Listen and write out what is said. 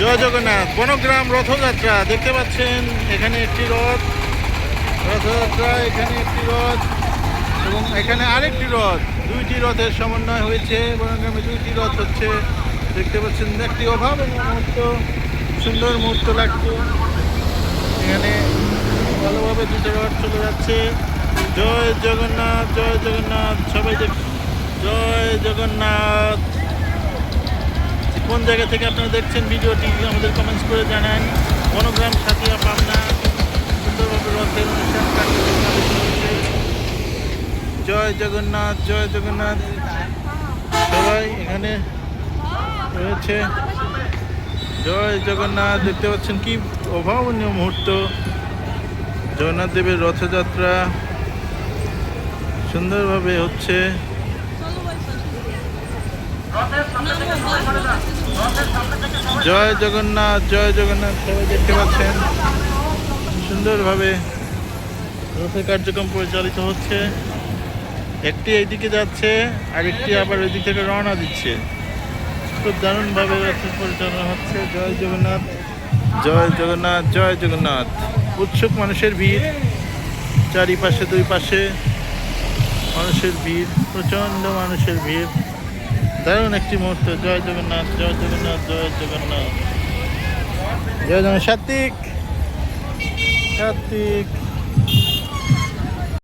জয় জগন্নাথ। বনগ্রাম রথযাত্রা দেখতে পাচ্ছেন, এখানে একটি রথযাত্রা, এখানে একটি রথ এবং এখানে আরেকটি রথ, দুইটি রথের সমন্বয় হয়েছে। বনগ্রামে দুইটি রথ হচ্ছে, দেখতে পাচ্ছেন। একটি অভাবনীয় মুহূর্ত, সুন্দর মুহূর্ত লাগছে। এখানে ভালোভাবে দুটো রথ চলে যাচ্ছে। জয় জগন্নাথ, জয় জগন্নাথ। সবাই জয় জগন্নাথ। কোন জায়গা থেকে আপনারা দেখছেন ভিডিওটি আমাদের কমেন্টস করে জানান। বনগ্রাম সাথিয়া পাবনা সুন্দরভাবে রথের অনুষ্ঠান কার্যক্রম হচ্ছে। জয় জগন্নাথ, জয় জগন্নাথ। সবাই এখানে রয়েছে। জয় জগন্নাথ। দেখতে পাচ্ছেন কি অভাবনীয় মুহূর্ত। জগন্নাথ দেবের রথযাত্রা সুন্দরভাবে হচ্ছে। জয় জগন্নাথ, জয় জগন্নাথ। সবাই দেখতে পাচ্ছেন সুন্দরভাবে রথের কার্যক্রম পরিচালিত হচ্ছে। একটি এইদিকে যাচ্ছে, আরেকটি আবার ওই দিক থেকে রওনা দিচ্ছে। খুব দারুণভাবে রথের পরিচালনা হচ্ছে। জয় জগন্নাথ, জয় জগন্নাথ, জয় জগন্নাথ। উৎসুক মানুষের ভিড়, চারিপাশে দুই পাশে মানুষের ভিড়, প্রচণ্ড মানুষের ভিড়। দারুণ একটি মুহূর্ত। জয় জগন্নাথ, জয় জগন্নাথ, জয় জগন্নাথ, জয় জগন্নাথ। সাত্বিক, সাত্বিক।